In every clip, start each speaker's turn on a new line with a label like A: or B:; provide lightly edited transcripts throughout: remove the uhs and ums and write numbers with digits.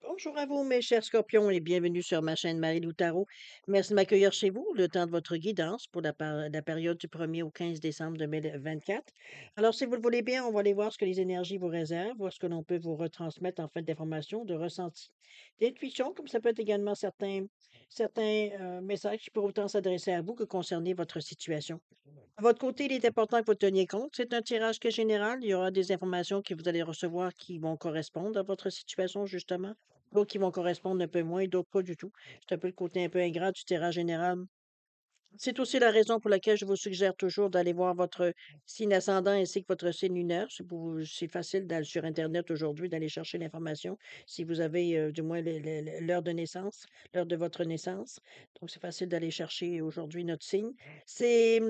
A: Bonjour à vous, mes chers scorpions, et bienvenue sur ma chaîne Marie-Lou Tarot. Merci de m'accueillir chez vous, le temps de votre guidance pour la période du 1er au 15 décembre 2024. Alors, si vous le voulez bien, on va aller voir ce que les énergies vous réservent, voir ce que l'on peut vous retransmettre en fait d'informations, de ressentis, d'intuition, comme ça peut être également certains messages qui peuvent autant s'adresser à vous que concerner votre situation. À votre côté, il est important que vous teniez compte. C'est un tirage qui est général. Il y aura des informations que vous allez recevoir qui vont correspondre à votre situation, justement. D'autres qui vont correspondre un peu moins, d'autres pas du tout. C'est un peu le côté un peu ingrat du tirage général. C'est aussi la raison pour laquelle je vous suggère toujours d'aller voir votre signe ascendant ainsi que votre signe lunaire. C'est facile sur Internet aujourd'hui d'aller chercher l'information si vous avez du moins l'heure de naissance, l'heure de votre naissance. Donc, c'est facile d'aller chercher aujourd'hui notre signe. C'est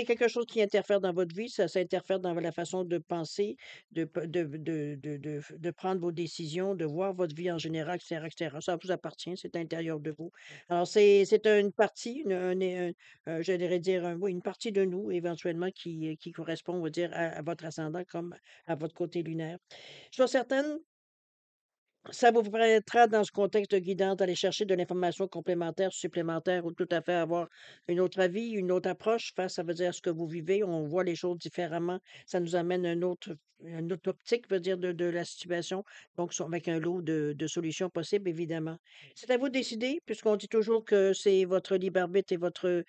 A: quelque chose qui interfère dans votre vie, ça interfère dans la façon de penser, de prendre vos décisions, de voir votre vie en général, etc., etc. Ça vous appartient, c'est à l'intérieur de vous. Alors c'est une partie, je dirais dire, oui, une partie de nous éventuellement qui correspond, on va dire, à votre ascendant comme à votre côté lunaire. Je suis certaine ça vous permettra, dans ce contexte guidant, d'aller chercher de l'information complémentaire, supplémentaire ou tout à fait avoir un autre avis, une autre approche face, ça veut dire, à ce que vous vivez. On voit les choses différemment. Ça nous amène une autre optique, veut dire, de la situation. Donc, avec un lot de solutions possibles, évidemment. C'est à vous de décider, puisqu'on dit toujours que c'est votre libre arbitre et votre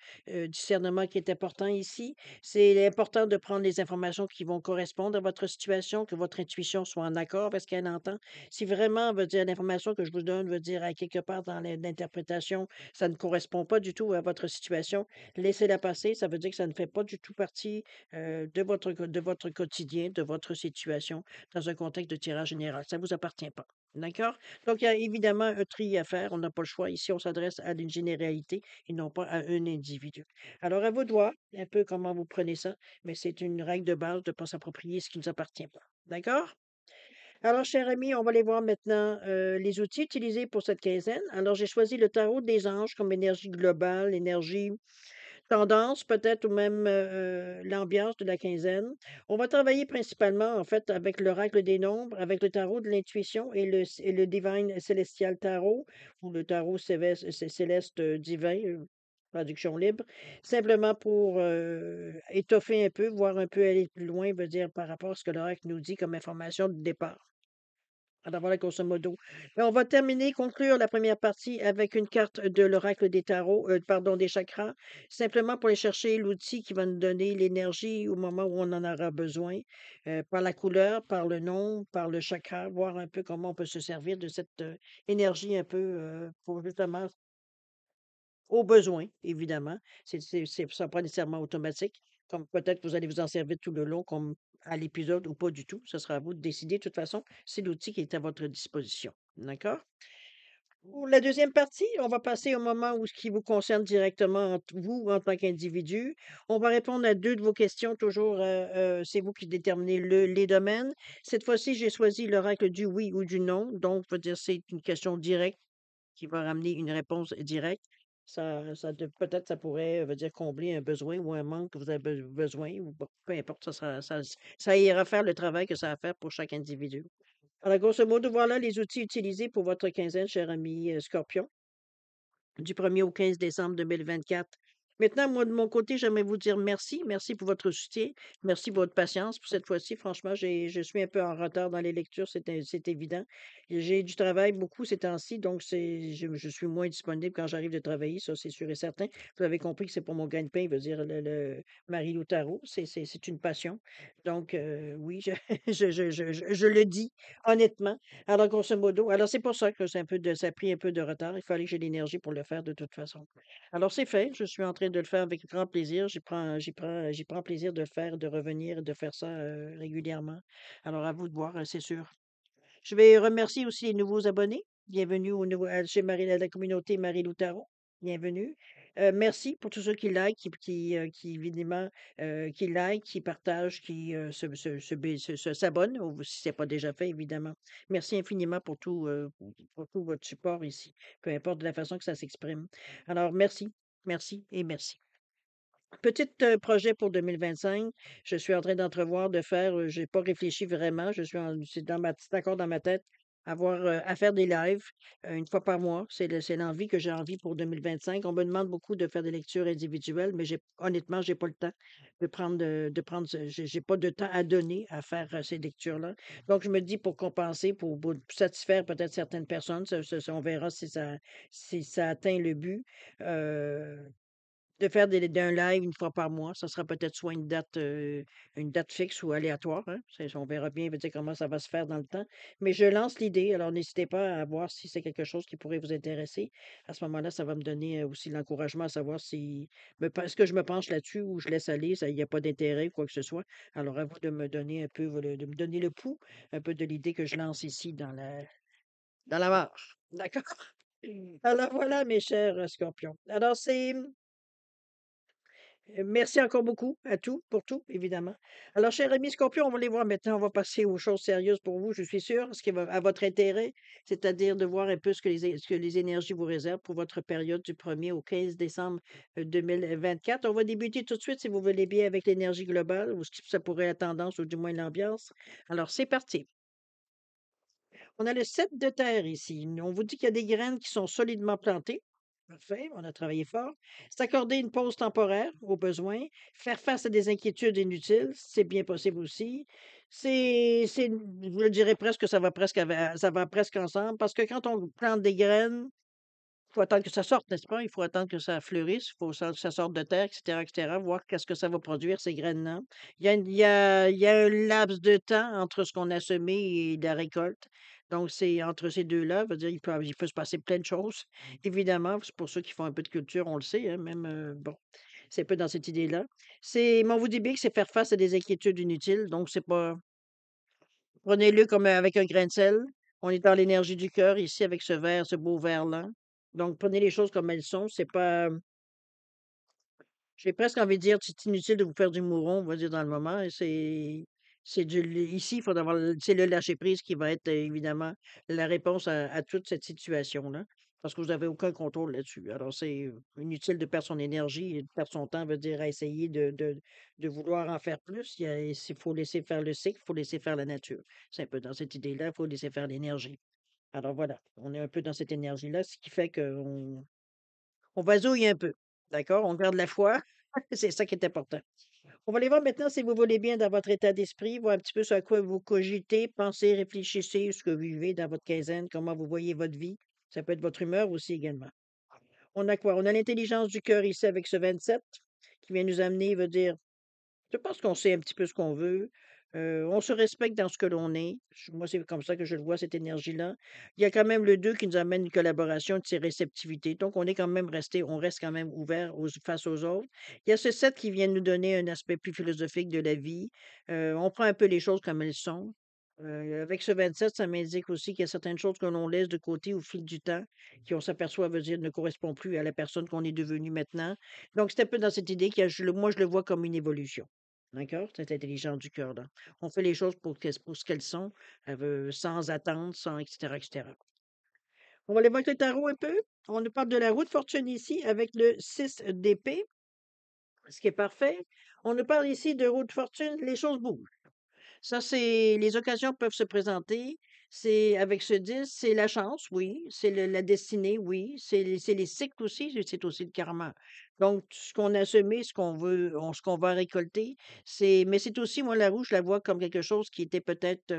A: discernement qui est important ici. C'est important de prendre les informations qui vont correspondre à votre situation, que votre intuition soit en accord avec ce qu'elle entend. Si vraiment, veut dire, l'information que je vous donne veut dire à quelque part dans l'interprétation, ça ne correspond pas du tout à votre situation, laissez-la passer. Ça veut dire que ça ne fait pas du tout partie de votre quotidien, de votre situation, dans un contexte de tirage général. Ça ne vous appartient pas. D'accord? Donc, il y a évidemment un tri à faire. On n'a pas le choix. Ici, on s'adresse à une généralité et non pas à un individu. Alors, à vous de voir un peu comment vous prenez ça, mais c'est une règle de base de ne pas s'approprier ce qui ne nous appartient pas. D'accord? Alors, cher ami, on va aller voir maintenant les outils utilisés pour cette quinzaine. Alors, j'ai choisi le tarot des anges comme énergie globale, énergie tendance peut-être ou même l'ambiance de la quinzaine. On va travailler principalement, en fait, avec l'oracle des nombres, avec le tarot de l'intuition et le Divine Celestial Tarot, ou le tarot céleste divin. Traduction libre, simplement pour étoffer un peu, voir un peu aller plus loin, veut dire par rapport à ce que l'oracle nous dit comme information de départ. Alors voilà, grosso modo. Et on va terminer, conclure la première partie avec une carte de l'oracle des tarots, pardon, des chakras, simplement pour aller chercher l'outil qui va nous donner l'énergie au moment où on en aura besoin, par la couleur, par le nom, par le chakra, voir un peu comment on peut se servir de cette énergie un peu pour justement au besoin, évidemment. Ça pas nécessairement automatique, comme peut-être que vous allez vous en servir tout le long, comme à l'épisode ou pas du tout. Ce sera à vous de décider. De toute façon, c'est l'outil qui est à votre disposition. D'accord? Pour la deuxième partie, on va passer au moment où ce qui vous concerne directement, vous, en tant qu'individu. On va répondre à deux de vos questions. Toujours, c'est vous qui déterminez les domaines. Cette fois-ci, j'ai choisi l'oracle du oui ou du non. Donc, je veux dire, c'est une question directe qui va ramener une réponse directe. Peut-être ça pourrait, veut dire combler un besoin ou un manque que vous avez besoin, ou bon, peu importe, ça ira faire le travail que ça a à faire pour chaque individu. Alors, grosso modo, voilà les outils utilisés pour votre quinzaine, cher ami Scorpion, du 1er au 15 décembre 2024. Maintenant, moi, de mon côté, j'aimerais vous dire merci. Merci pour votre soutien. Merci pour votre patience pour cette fois-ci. Franchement, je suis un peu en retard dans les lectures, c'est évident. J'ai du travail beaucoup ces temps-ci, donc je suis moins disponible quand j'arrive de travailler, ça, c'est sûr et certain. Vous avez compris que c'est pour mon gagne-pain, veut dire le Marie Tarot. C'est une passion. Donc, oui, je le dis honnêtement. Alors, grosso modo, alors c'est pour ça que ça a pris un peu de retard. Il fallait que j'ai l'énergie pour le faire de toute façon. Alors, c'est fait. Je suis en train de le faire avec grand plaisir. J'y prends plaisir de le faire, de revenir, de faire ça régulièrement. Alors, à vous de voir, c'est sûr. Je vais remercier aussi les nouveaux abonnés. Bienvenue chez à la communauté Marie Loutaro. Bienvenue. Merci pour tous ceux qui like, qui évidemment, qui like, qui partagent, qui s'abonnent, ou si ce n'est pas déjà fait, évidemment. Merci infiniment pour tout votre support ici, peu importe de la façon que ça s'exprime. Alors, merci, merci et merci. Petit projet pour 2025. Je suis en train d'entrevoir de faire, j'ai pas réfléchi vraiment, c'est encore dans ma tête, à faire des lives, une fois par mois. C'est l'envie que j'ai envie pour 2025. On me demande beaucoup de faire des lectures individuelles, mais honnêtement, j'ai pas le temps de prendre j'ai pas de temps à donner à faire, ces lectures-là. Donc je me dis pour compenser, pour satisfaire peut-être certaines personnes, on verra si ça atteint le but, heu de faire d'un live une fois par mois, ça sera peut-être soit une date fixe ou aléatoire, hein. On verra bien, veut dire comment ça va se faire dans le temps. Mais je lance l'idée, alors n'hésitez pas à voir si c'est quelque chose qui pourrait vous intéresser. À ce moment-là, ça va me donner aussi l'encouragement à savoir si est-ce que je me penche là-dessus ou je laisse aller, il n'y a pas d'intérêt ou quoi que ce soit. Alors à vous de me donner un peu, de me donner le pouls, un peu de l'idée que je lance ici dans la marche. D'accord? Alors voilà, mes chers scorpions. Alors merci encore beaucoup pour tout, évidemment. Alors, cher ami Scorpion, on va les voir maintenant. On va passer aux choses sérieuses pour vous, je suis sûr, ce qui va à votre intérêt, c'est-à-dire de voir un peu ce que les énergies vous réservent pour votre période du 1er au 15 décembre 2024. On va débuter tout de suite, si vous voulez bien, avec l'énergie globale, ou ce que ça pourrait la tendance, ou du moins l'ambiance. Alors, c'est parti. On a le 7 de terre ici. On vous dit qu'il y a des graines qui sont solidement plantées. Parfait, on a travaillé fort. S'accorder une pause temporaire au besoin. Faire face à des inquiétudes inutiles, c'est bien possible aussi. Je le dirais presque que ça va presque ensemble parce que quand on plante des graines, il faut attendre que ça sorte, n'est-ce pas? Il faut attendre que ça fleurisse, il faut que ça sorte de terre, et cetera, voir qu'est-ce que ça va produire, ces graines-là. Il y a un laps de temps entre ce qu'on a semé et la récolte. Donc, c'est entre ces deux-là, veut dire, il peut se passer plein de choses. Évidemment, c'est pour ceux qui font un peu de culture, on le sait, hein, même, bon, c'est un peu dans cette idée-là. Mais on vous dit bien que c'est faire face à des inquiétudes inutiles, donc c'est pas, prenez-le comme avec un grain de sel. On est dans l'énergie du cœur ici avec ce beau verre-là. Donc, prenez les choses comme elles sont. C'est pas, j'ai presque envie de dire, c'est inutile de vous faire du mouron, on va dire, dans le moment. Et ici, il faut avoir, c'est le lâcher prise qui va être évidemment la réponse à toute cette situation-là. Parce que vous n'avez aucun contrôle là-dessus. Alors, c'est inutile de perdre son énergie et de perdre son temps, veut dire, à essayer de vouloir en faire plus. Il faut laisser faire le cycle, il faut laisser faire la nature. C'est un peu dans cette idée-là, il faut laisser faire l'énergie. Alors voilà, on est un peu dans cette énergie-là, ce qui fait on vasouille un peu. D'accord? On garde la foi. C'est ça qui est important. On va aller voir maintenant si vous voulez bien dans votre état d'esprit, voir un petit peu sur à quoi vous cogitez, pensez, réfléchissez, ce que vous vivez dans votre quinzaine, comment vous voyez votre vie. Ça peut être votre humeur aussi également. On a quoi? On a l'intelligence du cœur ici avec ce 27 qui vient nous amener, veut dire je pense qu'on sait un petit peu ce qu'on veut. On se respecte dans ce que l'on est. Moi, c'est comme ça que je le vois, cette énergie-là. Il y a quand même le 2 qui nous amène une collaboration, de ses réceptivités. Donc, on reste quand même ouvert face aux autres. Il y a ce 7 qui vient nous donner un aspect plus philosophique de la vie. On prend un peu les choses comme elles sont. Avec ce 27, ça m'indique aussi qu'il y a certaines choses que l'on laisse de côté au fil du temps, qui on s'aperçoit, veut dire, ne correspond plus à la personne qu'on est devenu maintenant. Donc, c'est un peu dans cette idée moi, je le vois comme une évolution. D'accord? Cette intelligence du cœur-là. On fait les choses pour ce qu'elles sont, sans attendre, sans et cetera. On va aller voir avec le tarot un peu. On nous parle de la roue de fortune ici avec le 6 d'épée, ce qui est parfait. On nous parle ici de roue de fortune, les choses bougent. Ça, c'est les occasions peuvent se présenter. C'est avec ce 10, c'est la chance, oui. C'est la destinée, oui. C'est les cycles aussi, c'est aussi le karma. Donc, ce qu'on a semé, ce qu'on va récolter, mais c'est aussi, moi, la roue, je la vois comme quelque chose qui était peut-être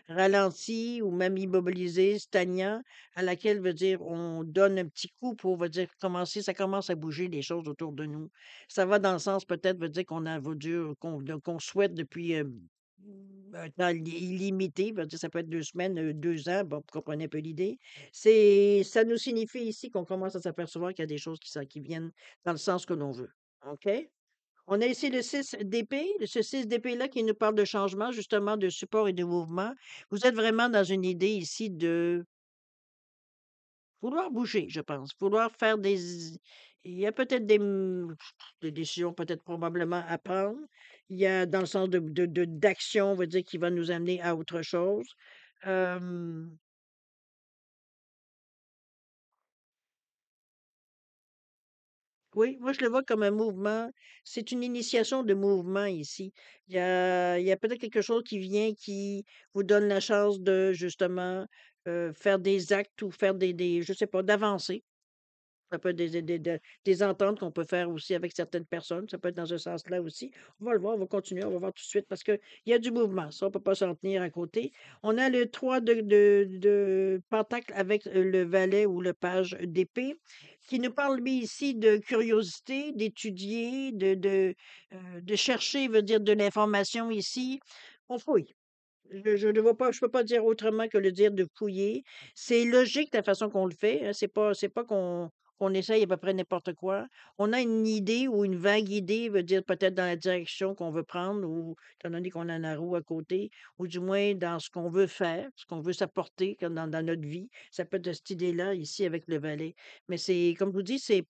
A: ralenti ou même immobilisé, stagnant, à laquelle veut dire on donne un petit coup pour veut dire ça commence à bouger les choses autour de nous. Ça va dans le sens peut-être veut dire qu'on souhaite depuis un temps illimité, veut dire ça peut être 2 semaines, 2 ans, bon, vous comprenez un peu l'idée. Ça nous signifie ici qu'on commence à s'apercevoir qu'il y a des choses qui viennent dans le sens que l'on veut. OK? On a ici le 6 d'épée, ce 6 d'épée-là qui nous parle de changement, justement, de support et de mouvement. Vous êtes vraiment dans une idée ici de vouloir bouger, je pense, vouloir faire il y a peut-être des décisions peut-être probablement à prendre. Il y a dans le sens d'action, on va dire, qui va nous amener à autre chose. Hem, oui, moi je le vois comme un mouvement. C'est une initiation de mouvement ici. Il y a peut-être quelque chose qui vient qui vous donne la chance de justement faire des actes ou faire des je sais pas, d'avancer. Ça peut être des ententes qu'on peut faire aussi avec certaines personnes, ça peut être dans ce sens-là aussi. On va le voir, on va continuer, on va voir tout de suite parce qu'il y a du mouvement, ça, on peut pas s'en tenir à côté. On a le 3 de pentacle avec, le valet ou le page d'épée qui nous parle, lui, ici de curiosité, d'étudier, de chercher, veut dire de l'information ici. On fouille. Je ne vois pas je peux pas dire autrement que le dire de fouiller. C'est logique la façon qu'on le fait, hein, c'est pas qu'on essaye à peu près n'importe quoi. On a une idée ou une vague idée, veut dire peut-être dans la direction qu'on veut prendre ou étant donné qu'on a un roue à côté, ou du moins dans ce qu'on veut faire, ce qu'on veut s'apporter comme dans notre vie. Ça peut être de cette idée-là ici avec le valet. Mais c'est comme je vous dis, c'est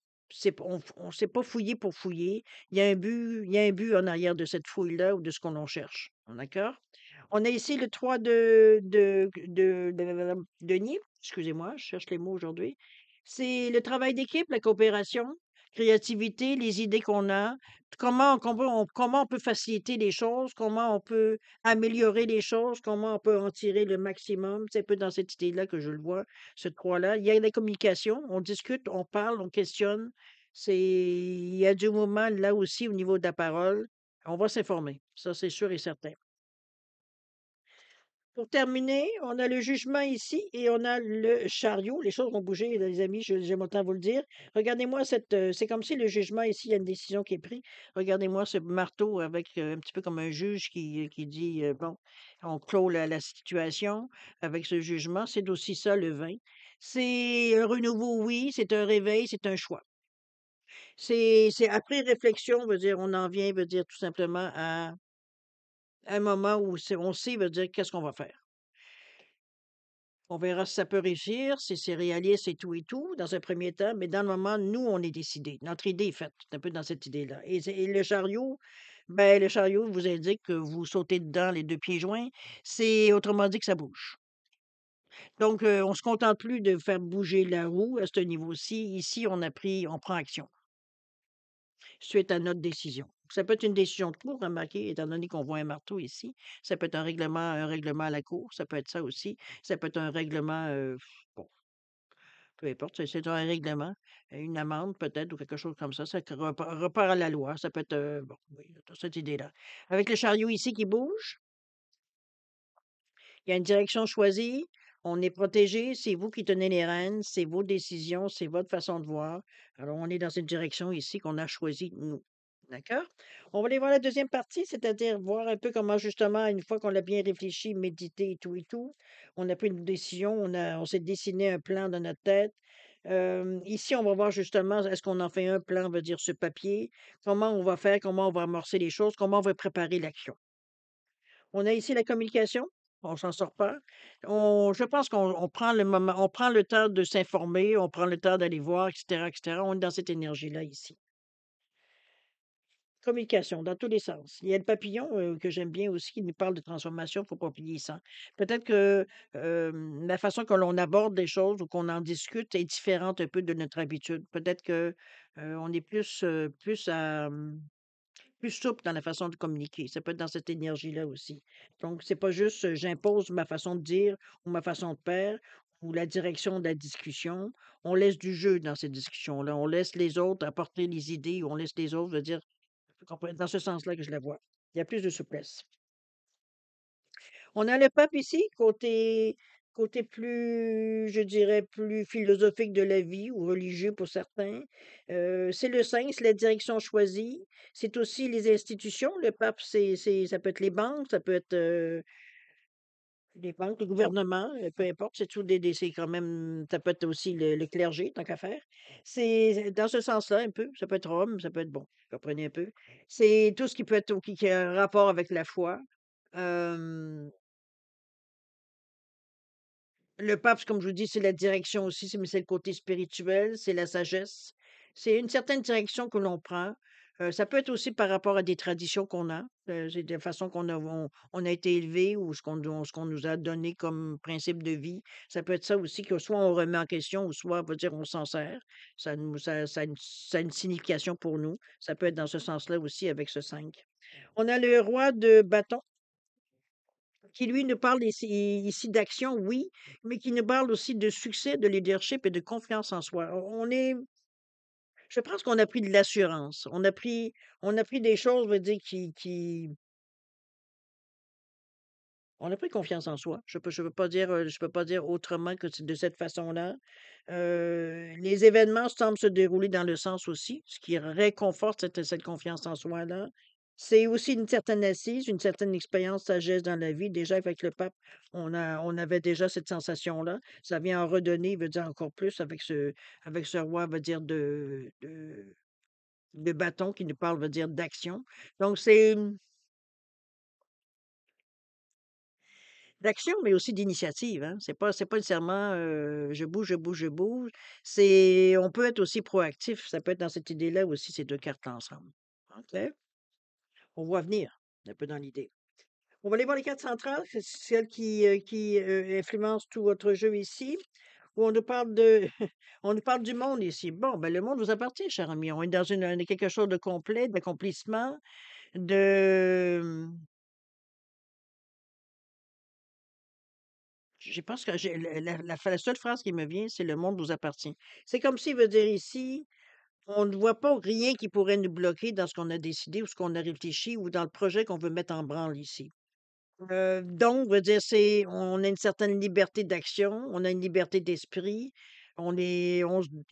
A: on sait pas fouiller pour fouiller. Il y a un but en arrière de cette fouille-là ou de ce qu'on en cherche. D'accord? On a ici le 3 de denier, excusez-moi, je cherche les mots aujourd'hui. C'est le travail d'équipe, la coopération, créativité, les idées qu'on a, comment on peut faciliter les choses, comment on peut améliorer les choses, comment on peut en tirer le maximum. C'est un peu dans cette idée-là que je le vois, ce 3-là. Il y a la communication, on discute, on parle, on questionne. Il y a du moment là aussi au niveau de la parole. On va s'informer, ça c'est sûr et certain. Pour terminer, on a le jugement ici et on a le chariot. Les choses vont bouger, les amis, j'aime autant vous le dire. Regardez-moi c'est comme si le jugement ici, il y a une décision qui est prise. Regardez-moi ce marteau avec un petit peu comme un juge qui dit, bon, on clôt la situation avec ce jugement. C'est aussi ça, le vin. C'est un renouveau, oui, c'est un réveil, c'est un choix. C'est après réflexion, veut dire, on en vient, veut dire tout simplement à un moment où on sait, veut dire, qu'est-ce qu'on va faire. On verra si ça peut réussir, si c'est réaliste et tout, dans un premier temps, mais dans le moment, nous, on est décidés. Notre idée est faite. C'est un peu dans cette idée-là. Et le chariot, ben, le chariot vous indique que vous sautez dedans les 2 pieds joints. C'est autrement dit que ça bouge. Donc, on se contente plus de faire bouger la roue à ce niveau-ci. Ici, on prend action suite à notre décision. Ça peut être une décision de cour, remarquez, étant donné qu'on voit un marteau ici. Ça peut être un règlement à la cour, ça peut être ça aussi. Ça peut être un règlement, bon, peu importe, c'est un règlement, une amende peut-être ou quelque chose comme ça que repart à la loi, ça peut être, bon, oui, dans cette idée-là. Avec le chariot ici qui bouge, il y a une direction choisie, on est protégé, c'est vous qui tenez les rênes, c'est vos décisions, c'est votre façon de voir. Alors on est dans une direction ici qu'on a choisie nous. D'accord? On va aller voir la deuxième partie, c'est-à-dire voir un peu comment justement, une fois qu'on l'a bien réfléchi, médité et tout, on a pris une décision, on s'est dessiné un plan dans notre tête. Ici, on va voir justement, est-ce qu'on en fait un plan, veut dire sur papier, comment on va faire, comment on va amorcer les choses, comment on va préparer l'action. On a ici la communication, on s'en sort pas. Je pense qu'on prend le moment, on prend le temps de s'informer, on prend le temps d'aller voir, et cetera. On est dans cette énergie-là ici. Communication dans tous les sens. Il y a le papillon, que j'aime bien aussi, qui nous parle de transformation, faut pas oublier ça. Peut-être que, la façon que l'on aborde des choses ou qu'on en discute est différente un peu de notre habitude. Peut-être que, on est plus souple dans la façon de communiquer. Ça peut être dans cette énergie-là aussi. Donc c'est pas juste, j'impose ma façon de dire ou ma façon de faire ou la direction de la discussion. On laisse du jeu dans ces discussions-là. On laisse les autres apporter les idées, on laisse les autres, dire vous comprenez? Dans ce sens-là que je la vois. Il y a plus de souplesse. On a le pape ici, côté plus, je dirais, plus philosophique de la vie ou religieux pour certains. C'est le saint, c'est la direction choisie. C'est aussi les institutions. Le pape, ça peut être les banques, ça peut être les banques, le gouvernement, peu importe. C'est tout c'est quand même, ça peut être aussi le clergé, tant qu'à faire. C'est dans ce sens-là, un peu. Ça peut être Rome, ça peut être bon. Vous comprenez un peu? C'est tout ce qui peut être, qui a un rapport avec la foi. Euh, Le pape, comme je vous dis, c'est la direction aussi, mais c'est le côté spirituel, c'est la sagesse. C'est une certaine direction que l'on prend. Ça peut être aussi par rapport à des traditions qu'on a, c'est des façons on a été élevé ou ce qu'on nous a donné comme principe de vie. Ça peut être ça aussi que soit on remet en question ou soit on va dire on s'en sert. Ça a une signification pour nous. Ça peut être dans ce sens-là aussi avec ce 5. On a le roi de bâton qui lui nous parle ici d'action, oui, mais qui nous parle aussi de succès, de leadership et de confiance en soi. On est je pense qu'on a pris de l'assurance. On a pris des choses, je veux dire, qui on a pris confiance en soi. Je peux pas dire autrement que c'est de cette façon-là. Les événements semblent se dérouler dans le sens aussi, ce qui réconforte cette confiance en soi-là. C'est aussi une certaine assise, une certaine expérience, sagesse dans la vie. Déjà avec le pape, on avait déjà cette sensation-là. Ça vient en redonner, veut dire encore plus avec ce roi, veut dire de bâton qui nous parle, veut dire d'action. Donc c'est, d'action, mais aussi d'initiative, hein. C'est pas nécessairement, je bouge, je bouge, je bouge. On peut être aussi proactif. Ça peut être dans cette idée-là aussi, ces 2 cartes ensemble. OK. On voit venir, un peu dans l'idée. On va aller voir les cartes centrales, c'est celles qui influencent tout votre jeu ici, où on nous parle de on nous parle du monde ici. Bon, ben, le monde vous appartient, cher ami. On est dans quelque chose de complet, d'accomplissement, de, je pense que j'ai la seule phrase qui me vient, c'est: «Le monde vous appartient». C'est comme s'il veut dire ici, on ne voit pas rien qui pourrait nous bloquer dans ce qu'on a décidé ou ce qu'on a réfléchi ou dans le projet qu'on veut mettre en branle ici. Donc, veut dire, on a une certaine liberté d'action, on a une liberté d'esprit, il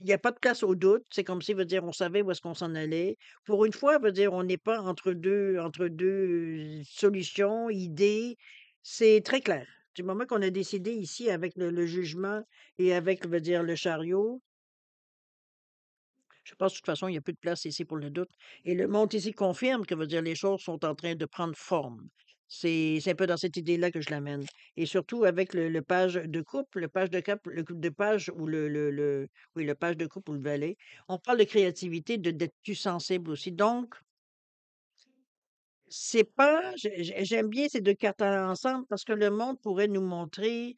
A: y a pas de place au doute. C'est comme si, veut dire, on savait où est-ce qu'on s'en allait. Pour une fois, veut dire, on n'est pas entre deux solutions, idées. C'est très clair. Du moment qu'on a décidé ici avec le jugement et avec, veut dire, le chariot, je pense de toute façon, il y a plus de place ici pour le doute et le monde ici confirme que, veut dire, les choses sont en train de prendre forme. C'est un peu dans cette idée-là que je l'amène et surtout avec le page de couple, le page de cap le couple de page ou le oui, le page de couple ou le valet. On parle de créativité, d'être plus sensible aussi. Donc, c'est pas j'aime bien ces 2 cartes ensemble parce que le monde pourrait nous montrer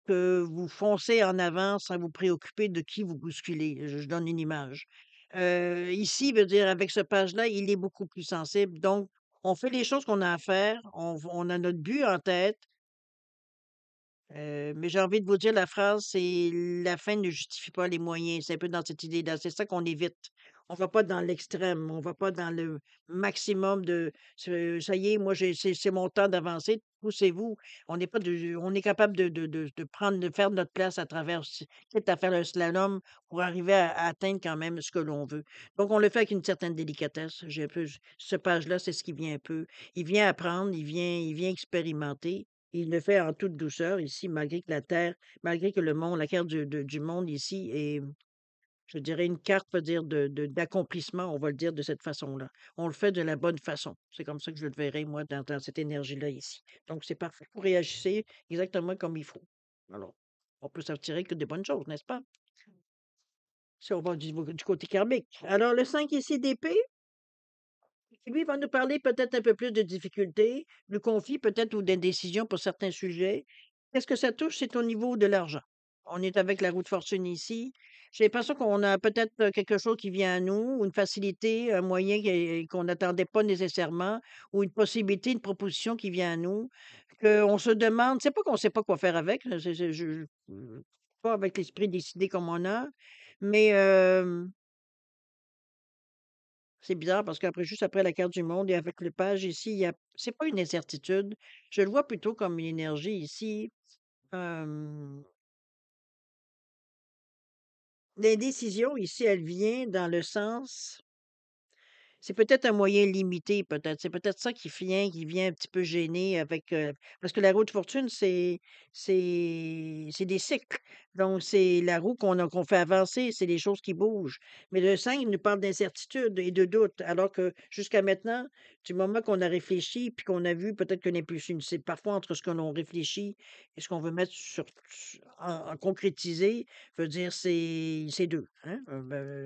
A: que vous foncez en avant sans vous préoccuper de qui vous bousculez. Je donne une image. Ici, veut dire avec ce page-là, il est beaucoup plus sensible. Donc, on fait les choses qu'on a à faire, on a notre but en tête, mais j'ai envie de vous dire la phrase, c'est: «La fin ne justifie pas les moyens». C'est un peu dans cette idée-là. C'est ça qu'on évite. On va pas dans l'extrême, on va pas dans le maximum «Ça y est, moi c'est mon temps d'avancer, poussez-vous». On est capable de faire notre place à travers quitte à faire le slalom pour arriver à atteindre quand même ce que l'on veut. Donc on le fait avec une certaine délicatesse. J'ai un peu ce page-là, c'est ce qui vient un peu. Il vient apprendre, il vient expérimenter. Il le fait en toute douceur ici, malgré que le monde, la carte du monde ici est, je dirais, une carte, peut dire, d'accomplissement, on va le dire de cette façon-là. On le fait de la bonne façon. C'est comme ça que je le verrai, moi, dans cette énergie-là ici. Donc, c'est parfait. Vous réagissez exactement comme il faut. Alors, on peut s'en tirer que des bonnes choses, n'est-ce pas? Si on va du côté karmique. Alors, le 5 ici d'épée, lui va nous parler peut-être un peu plus de difficultés, de conflits peut-être ou d'indécision pour certains sujets. Qu'est-ce que ça touche? C'est au niveau de l'argent. On est avec la roue de fortune ici. J'ai l'impression qu'on a peut-être quelque chose qui vient à nous, ou une facilité, un moyen qu'on n'attendait pas nécessairement, ou une possibilité, une proposition qui vient à nous, qu'on se demande, c'est pas qu'on ne sait pas quoi faire avec, là, pas avec l'esprit décidé comme on a, mais c'est bizarre parce qu'après, juste après la carte du monde et avec le page ici, c'est pas une incertitude. Je le vois plutôt comme une énergie ici. Euh, L'indécision ici, elle vient dans le sens, c'est peut-être un moyen limité, peut-être. C'est peut-être ça qui vient un petit peu gêner avec, parce que la roue de fortune, c'est des cycles. Donc, c'est la roue qu'on fait avancer, c'est les choses qui bougent. Mais le 5 il nous parle d'incertitude et de doute, alors que jusqu'à maintenant, du moment qu'on a réfléchi, puis qu'on a vu peut-être que l'impulsion, c'est parfois entre ce que l'on réfléchit et ce qu'on veut mettre en concrétiser, veut dire, c'est 2, hein.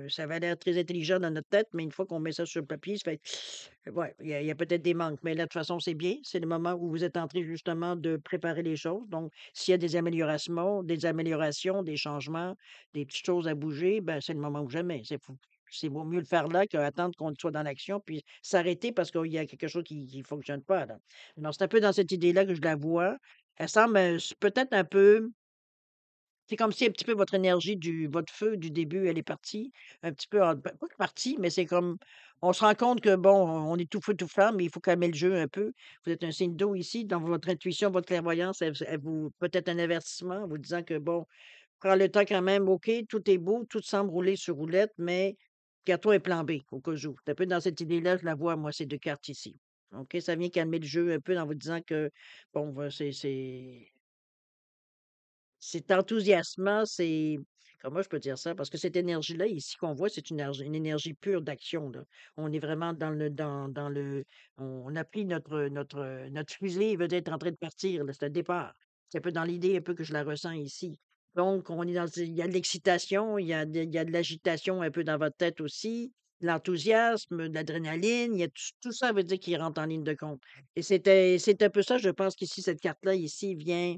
A: Ça avait l'air très intelligent dans notre tête, mais une fois qu'on met ça sur le papier, ça fait ouais, il y a peut-être des manques, mais là, de toute façon, c'est bien. C'est le moment où vous êtes en train justement de préparer les choses. Donc, s'il y a des améliorations, des changements, des petites choses à bouger, ben, c'est le moment ou jamais. C'est vaut mieux le faire là qu'attendre qu'on soit dans l'action, puis s'arrêter parce qu'il y a quelque chose qui fonctionne pas, là. Alors c'est un peu dans cette idée-là que je la vois. Elle semble, peut-être un peu c'est comme si un petit peu votre énergie votre feu du début, elle est partie, un petit peu pas partie, mais c'est comme on se rend compte que bon, on est tout feu, tout flamme, mais il faut calmer le jeu un peu. Vous êtes un signe d'eau ici, dans votre intuition, votre clairvoyance, elle vous peut-être un avertissement vous disant que bon, prends le temps quand même, OK, tout est beau, tout semble rouler sur roulette, mais garde-toi un plan B au cas où. C'est un peu dans cette idée-là, je la vois, moi, ces 2 cartes ici. OK, ça vient calmer le jeu un peu en vous disant que bon, c'est enthousiasmant, c'est comment je peux dire ça? Parce que cette énergie-là, ici, qu'on voit, c'est une énergie pure d'action, là. On est vraiment dans le on a pris notre fusée, veut dire, est en train de partir, là, c'est un départ. C'est un peu dans l'idée un peu que je la ressens ici. Donc, on est dans il y a de l'excitation, il y a de l'agitation un peu dans votre tête aussi, de l'enthousiasme, de l'adrénaline, il y a tout ça veut dire qu'il rentre en ligne de compte et c'est un peu ça, je pense qu'ici, cette carte-là, ici, vient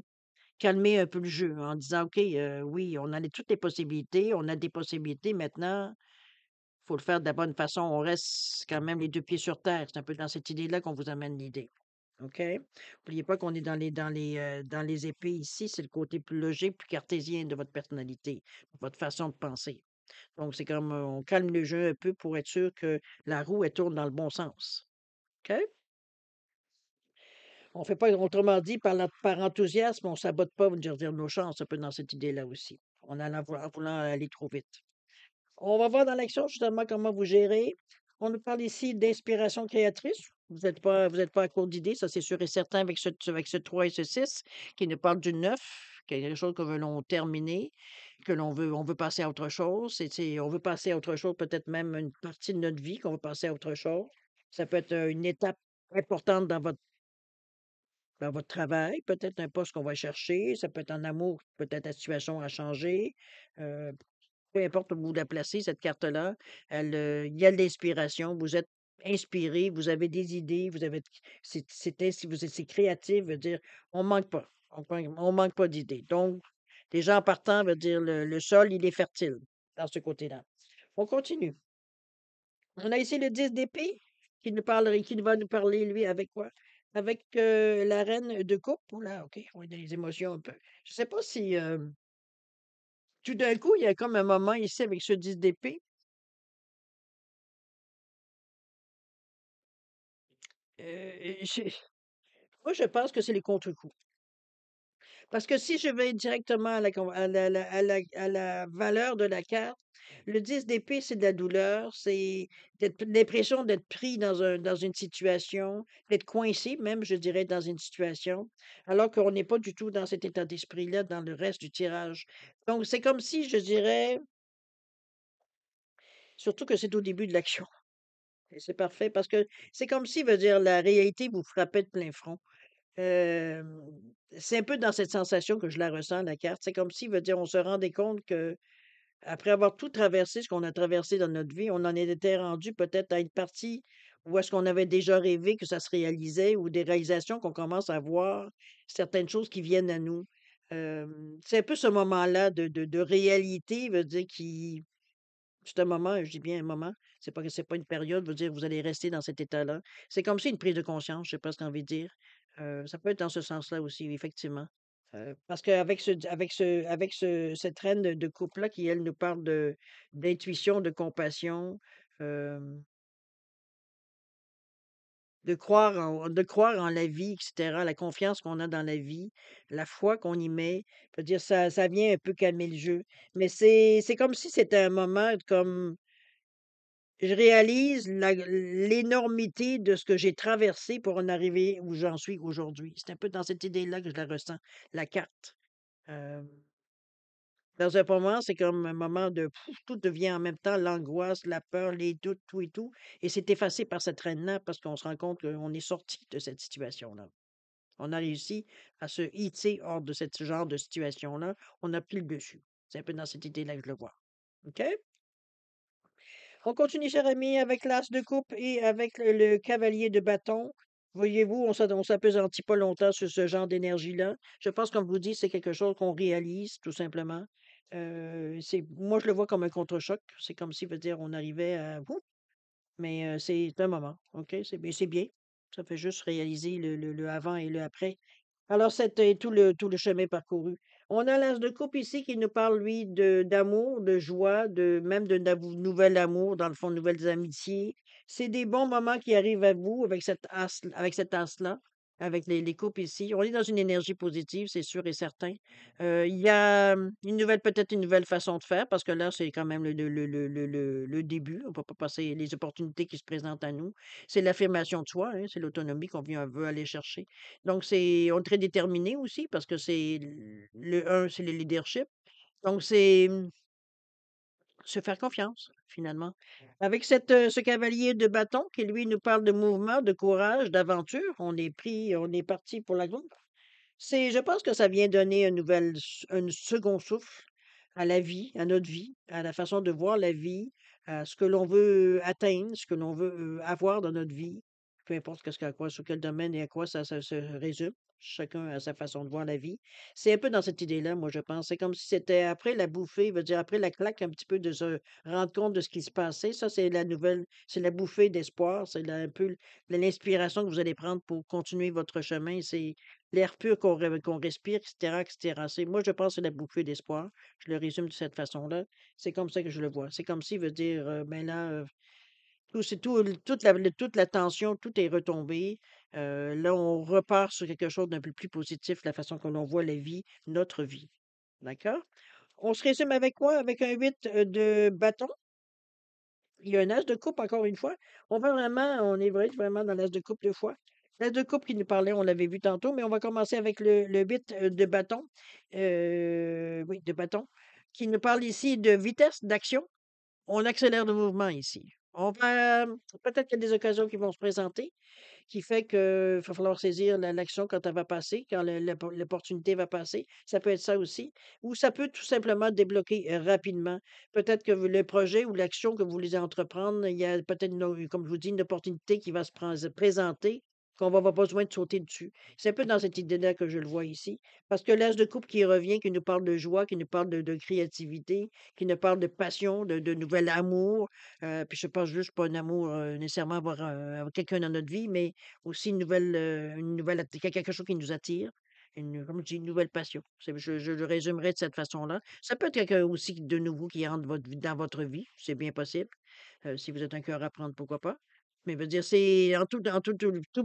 A: calmer un peu le jeu en disant: «OK, oui, on a toutes les possibilités, on a des possibilités maintenant, faut le faire de la bonne façon, on reste quand même les 2 pieds sur terre». C'est un peu dans cette idée-là qu'on vous amène l'idée. OK? N'oubliez pas qu'on est dans les épées ici, c'est le côté plus logique, plus cartésien de votre personnalité, votre façon de penser. Donc c'est comme, on calme le jeu un peu pour être sûr que la roue, elle tourne dans le bon sens. OK? On fait pas autrement dit, par enthousiasme, on sabote pas, dire nos chances, un peu dans cette idée-là aussi. En voulant aller trop vite. On va voir dans l'action justement comment vous gérez. On nous parle ici d'inspiration créatrice. Vous êtes pas à court d'idées, ça c'est sûr et certain avec ce 3 et ce 6 qui nous parle du 9, quelque chose que l'on terminer, on veut passer à autre chose. On veut passer à autre chose, peut-être même une partie de notre vie qu'on veut passer à autre chose. Ça peut être une étape importante dans votre travail, peut-être un poste qu'on va chercher, ça peut être en amour, peut-être la situation a changé, heu, peu importe où vous la placez, cette carte-là, il y a de l'inspiration, vous êtes inspiré, vous avez des idées, vous avez si vous êtes c'est créatif, veut dire on manque pas, on manque pas d'idées. Donc déjà en partant, veut dire le sol, il est fertile dans ce côté-là. On continue. On a ici le 10 d'épée qui va nous parler, lui, avec quoi? Avec, la reine de coupe. Ouh là, OK, on est dans les émotions un peu. Je sais pas si, tout d'un coup, il y a comme un moment ici avec ce 10 d'épée, j'ai moi, je pense que c'est les contre-coups. Parce que si je vais directement à la con à la valeur de la carte, le 10 d'épée, c'est de la douleur, c'est l'impression d'être pris dans une situation, d'être coincé même, je dirais, dans une situation, alors qu'on n'est pas du tout dans cet état d'esprit-là dans le reste du tirage. Donc c'est comme si, je dirais surtout que c'est au début de l'action et c'est parfait parce que c'est comme si, veut dire, la réalité vous frappait de plein front. Hem, c'est un peu dans cette sensation que je la ressens, la carte. C'est comme si, veut dire, on se rendait compte que après avoir tout traversé, ce qu'on a traversé dans notre vie, on en était rendu peut-être à une partie où est-ce qu'on avait déjà rêvé que ça se réalisait ou des réalisations qu'on commence à voir, certaines choses qui viennent à nous. C'est un peu ce moment-là de réalité, veut dire qui c'est un moment, je dis bien un moment, c'est pas une période, veut dire vous allez rester dans cet état-là. C'est comme si une prise de conscience, j'ai presque envie de dire. Ça peut être dans ce sens-là aussi, oui, effectivement. Parce qu'avec cette reine de couple-là qui, elle, nous parle d'intuition, de compassion, hem, de croire en la vie et cetera, la confiance qu'on a dans la vie, la foi qu'on y met, je veux dire ça vient un peu calmer le jeu. Mais c'est comme si c'était un moment comme je réalise l'énormité de ce que j'ai traversé pour en arriver où j'en suis aujourd'hui. C'est un peu dans cette idée-là que je la ressens, la carte. Hem, dans un moment, c'est comme un moment de pouf, tout devient en même temps l'angoisse, la peur, les doutes, tout et tout et c'est effacé par cette reine-là parce qu'on se rend compte qu'on est sorti de cette situation-là. On a réussi à se hisser hors de ce genre de situation-là. On a pris le dessus. C'est un peu dans cette idée-là que je le vois. OK? On continue, cher ami, avec l'as de coupe et avec le cavalier de bâton. Voyez-vous, on s'appesantit pas longtemps sur ce genre d'énergie-là. Je pense, comme vous dites, c'est quelque chose qu'on réalise, tout simplement. C'est moi, je le vois comme un contre-choc. C'est comme si, veut dire, on arrivait à mais c'est un moment, OK? C'est bien. Ça fait juste réaliser le avant et le après. Alors c'était tout le chemin parcouru. On a l'As de coupe ici qui nous parle, lui, de d'amour, de joie, de même de nouvel amour, dans le fond, de nouvelles amitiés. C'est des bons moments qui arrivent à vous avec cet As-là, avec les coupes ici. On est dans une énergie positive, c'est sûr et certain. Il y a, peut-être une nouvelle façon de faire parce que là, c'est quand même le début. On ne peut pas passer les opportunités qui se présentent à nous. C'est l'affirmation de soi, hein, c'est l'autonomie qu'on veut aller chercher. Donc on est très déterminé aussi parce que c'est le un, c'est le leadership. Donc c'est, se faire confiance, finalement. Avec ce cavalier de bâton qui, lui, nous parle de mouvement, de courage, d'aventure, on est parti pour la grande. Je pense que ça vient donner un second souffle à la vie, à notre vie, à la façon de voir la vie, à ce que l'on veut atteindre, ce que l'on veut, avoir dans notre vie, peu importe qu'est-ce qu'à quoi sur quel domaine et à quoi ça se résume. Chacun a sa façon de voir la vie. C'est un peu dans cette idée-là, moi, je pense. C'est comme si c'était après la bouffée, veut dire après la claque un petit peu de se rendre compte de ce qui se passait. Ça, c'est la bouffée d'espoir, c'est un peu l'inspiration que vous allez prendre pour continuer votre chemin. C'est l'air pur qu'on respire, et cetera, et cetera. Moi, je pense que c'est la bouffée d'espoir. Je le résume de cette façon-là. C'est comme ça que je le vois. C'est comme s'il veut dire, ben là, toute la tension, tout est retombé. Là, on repart sur quelque chose d'un peu plus positif, la façon que l'on voit la vie, notre vie. D'accord? On se résume avec quoi? Avec un 8 de bâton. Il y a un as de coupe, encore une fois. On est vraiment dans l'as de coupe 2 fois. L'as de coupe qui nous parlait, on l'avait vu tantôt, mais on va commencer avec le 8 de bâton. Oui, de bâton, qui nous parle ici de vitesse, d'action. On accélère le mouvement ici. Peut-être qu'il y a des occasions qui vont se présenter qui fait qu'il va falloir saisir l'action quand elle va passer, quand l'opportunité va passer. Ça peut être ça aussi. Ou ça peut tout simplement débloquer rapidement. Peut-être que le projet ou l'action que vous voulez entreprendre, il y a peut-être, comme je vous dis, une opportunité qui va présenter qu'on va avoir besoin de sauter dessus. C'est un peu dans cette idée-là que je le vois ici. Parce que l'as de coupe qui revient, qui nous parle de joie, qui nous parle de créativité, qui nous parle de passion, de nouvel amour. Puis je pense juste pas un amour nécessairement avoir quelqu'un dans notre vie, mais aussi quelque chose qui nous attire, comme je dis, une nouvelle passion. Je le résumerai de cette façon-là. Ça peut être quelqu'un aussi de nouveau qui entre dans votre vie, c'est bien possible. Si vous êtes un cœur à prendre, pourquoi pas. Mais veut dire, c'est en tout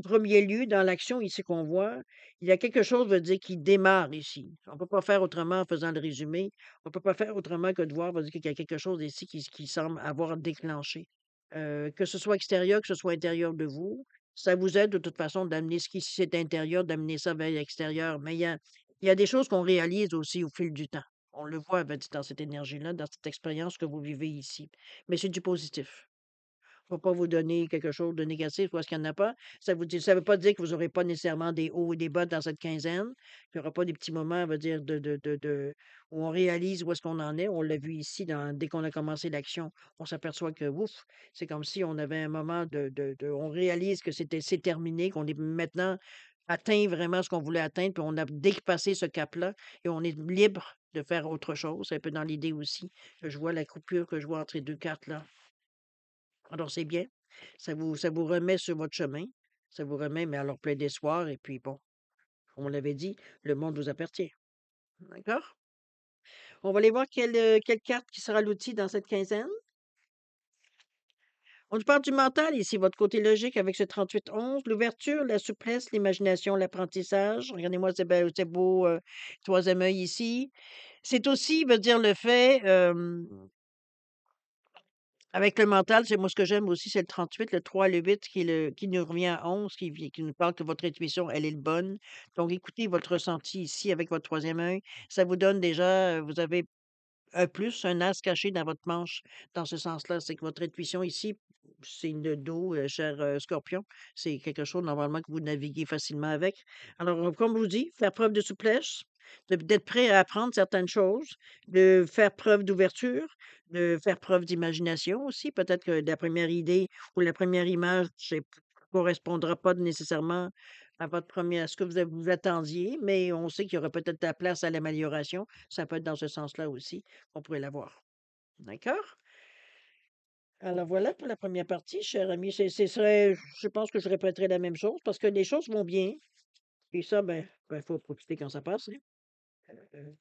A: premier lieu, dans l'action ici qu'on voit, il y a quelque chose, veut dire, qui démarre ici. On peut pas faire autrement en faisant le résumé. On peut pas faire autrement que de voir, veut dire qu'il y a quelque chose ici qui semble avoir déclenché. Que ce soit extérieur, que ce soit intérieur de vous, ça vous aide de toute façon d'amener ce qui si c'est intérieur, d'amener ça vers l'extérieur. Mais il y a des choses qu'on réalise aussi au fil du temps. On le voit, ben, dans cette énergie-là, dans cette expérience que vous vivez ici. Mais c'est du positif. Faut pas vous donner quelque chose de négatif parce qu'il y en a pas. Ça veut pas dire que vous aurez pas nécessairement des hauts et des bas dans cette quinzaine. Il y aura pas des petits moments, on va dire, où on réalise où est-ce qu'on en est. On l'a vu ici dès qu'on a commencé l'action. On s'aperçoit que, ouf, c'est comme si on avait un moment on réalise que c'est terminé, qu'on est maintenant atteint vraiment ce qu'on voulait atteindre, puis on a dépassé ce cap-là et on est libre de faire autre chose. C'est un peu dans l'idée aussi. Je vois la coupure que je vois entre les 2 cartes-là. Alors c'est bien. Ça vous remet sur votre chemin. Ça vous remet, mais alors plein d'espoir et puis bon, comme on l'avait dit, le monde vous appartient. D'accord? On va aller voir quelle carte qui sera l'outil dans cette quinzaine. On nous parle du mental ici, votre côté logique avec ce 38-11, l'ouverture, la souplesse, l'imagination, l'apprentissage. Regardez-moi, c'est beau, 3e œil ici. C'est aussi, veut dire le fait, avec le mental, c'est moi ce que j'aime aussi, c'est le 38, le 3, le 8 qui nous revient à 11, qui nous parle que votre intuition, elle est le bonne. Donc écoutez votre ressenti ici avec votre 3e œil. Ça vous donne déjà, vous avez un plus, un as caché dans votre manche dans ce sens-là. C'est que votre intuition ici, signe de dos, cher, Scorpion, c'est quelque chose normalement que vous naviguez facilement avec. Alors, comme je vous dis, faire preuve de souplesse, d'être prêt à apprendre certaines choses, de faire preuve d'ouverture, de faire preuve d'imagination aussi. Peut-être que la première idée ou la première image, correspondra pas nécessairement à votre premier à ce que vous attendiez, mais on sait qu'il y aura peut-être de la place à l'amélioration. Ça peut être dans ce sens-là aussi qu'on pourrait l'avoir. D'accord? Alors voilà pour la première partie, cher ami. Je pense que je répéterai la même chose parce que les choses vont bien. Et ça, faut profiter quand ça passe, hein.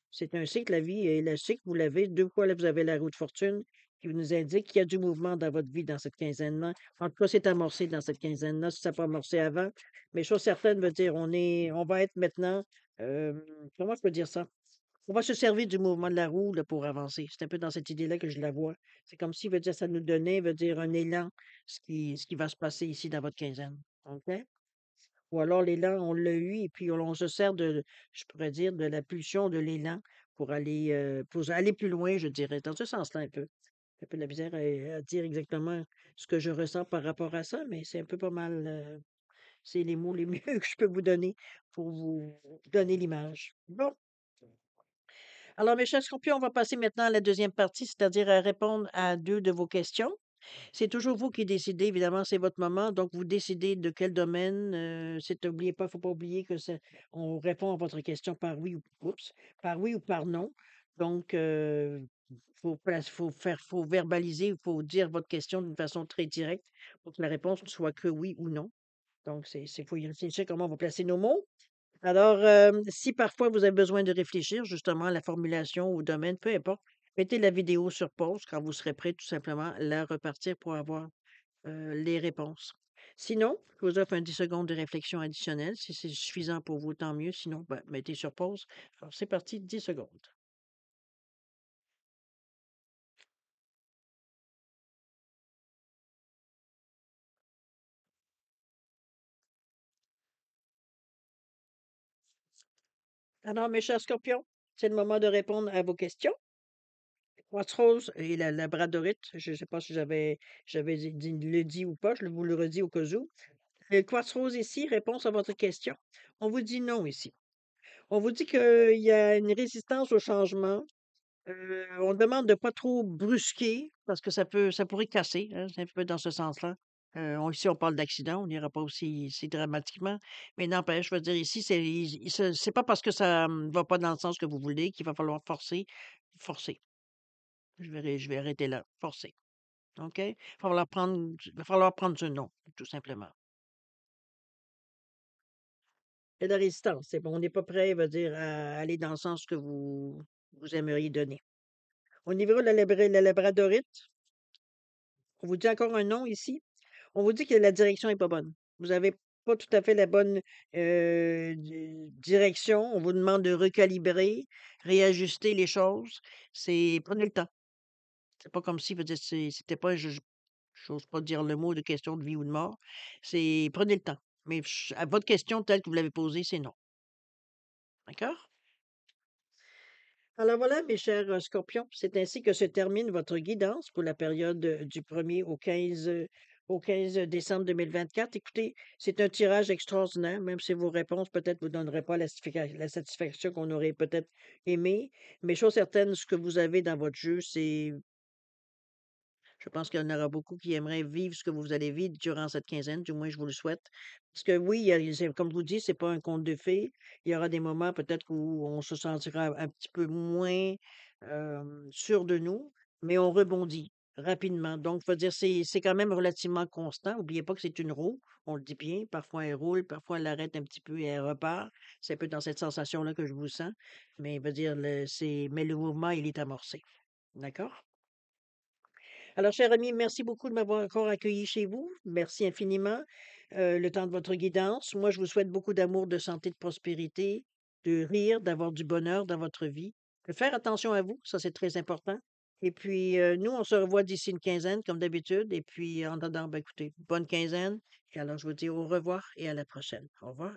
A: C'est un cycle, la vie est le cycle, vous l'avez 2 fois, là, vous avez la roue de fortune qui nous indique qu'il y a du mouvement dans votre vie dans cette quinzaine-là. En tout cas, c'est amorcé dans cette quinzaine-là, si ça n'a pas amorcé avant. Mais chose certaine veut dire on va être maintenant, hem, comment je peux dire ça? On va se servir du mouvement de la roue, là, pour avancer. C'est un peu dans cette idée-là que je la vois. C'est comme si, veut dire, ça nous donnait, veut dire, un élan, ce qui va se passer ici dans votre quinzaine. OK? Ou alors l'élan, on l'a eu et puis on se sert je pourrais dire, de la pulsion de l'élan pour aller plus loin, je dirais, dans ce sens-là un peu. J'ai un peu de la misère à dire exactement ce que je ressens par rapport à ça, mais c'est un peu pas mal, c'est les mots les mieux que je peux vous donner pour vous donner l'image. Bon, alors mes chers scorpions, on va passer maintenant à la deuxième partie, c'est-à-dire à répondre à 2 de vos questions. C'est toujours vous qui décidez, évidemment, c'est votre moment, donc vous décidez de quel domaine. Faut pas oublier que on répond à votre question par oui par oui ou par non. Donc, faut verbaliser, il faut dire votre question d'une façon très directe pour que la réponse ne soit que oui ou non. Donc, faut y réfléchir comment on va placer nos mots. Alors, si parfois vous avez besoin de réfléchir justement à la formulation ou au domaine, peu importe, mettez la vidéo sur pause quand vous serez prêt, tout simplement, la repartir pour avoir les réponses. Sinon, je vous offre un 10 secondes de réflexion additionnelle. Si c'est suffisant pour vous, tant mieux. Sinon, mettez sur pause. Alors, c'est parti, 10 secondes. Alors, mes chers scorpions, c'est le moment de répondre à vos questions. Quartz rose et la labradorite, je ne sais pas si j'avais le dit ou pas, je vous le redis au cas où. Le quartz rose ici, réponse à votre question. On vous dit non ici. On vous dit qu'il y a une résistance au changement. On demande de pas trop brusquer parce que ça pourrait casser, hein, c'est un peu dans ce sens-là. Ici, on parle d'accident, on n'ira pas aussi dramatiquement, mais n'empêche, je veux dire ici, c'est pas parce que ça, va pas dans le sens que vous voulez qu'il va falloir forcer. Je vais arrêter là, forcer, OK? Il va falloir prendre ce non, tout simplement. Et la résistance, c'est bon, on n'est pas prêt, va dire, à aller dans le sens que vous aimeriez donner. Au niveau de la labradorite, on vous dit encore un non ici. On vous dit que la direction est pas bonne. Vous avez pas tout à fait la bonne, direction. On vous demande de recalibrer, réajuster les choses. Prenez le temps. C'est pas comme si, veut dire, c'était pas, j'ose pas dire le mot de question de vie ou de mort. Prenez le temps. Mais à votre question telle que vous l'avez posée, c'est non. D'accord? Alors voilà, mes chers scorpions, c'est ainsi que se termine votre guidance pour la période du 1er au 15 décembre 2024. Écoutez, c'est un tirage extraordinaire, même si vos réponses peut-être vous donneraient pas la satisfaction qu'on aurait peut-être aimé. Mais chose certaine, ce que vous avez dans votre jeu, je pense qu'il y en aura beaucoup qui aimeraient vivre ce que vous allez vivre durant cette quinzaine, du moins je vous le souhaite. Parce que oui, comme je vous dis, c'est pas un conte de fées. Il y aura des moments peut-être où on se sentira un petit peu moins sûr de nous, mais on rebondit rapidement. Donc, faut dire, c'est quand même relativement constant. N'oubliez pas que c'est une roue, on le dit bien. Parfois elle roule, parfois elle arrête un petit peu et elle repart. C'est un peu dans cette sensation-là que je vous sens. Mais veut dire, mais le mouvement, il est amorcé. D'accord? Alors, cher ami, merci beaucoup de m'avoir encore accueilli chez vous. Merci infiniment, le temps de votre guidance. Moi, je vous souhaite beaucoup d'amour, de santé, de prospérité, de rire, d'avoir du bonheur dans votre vie, de faire attention à vous, ça c'est très important. Et puis, nous, on se revoit d'ici une quinzaine, comme d'habitude. Et puis, en attendant, écoutez, bonne quinzaine. Et alors, je vous dis au revoir et à la prochaine. Au revoir.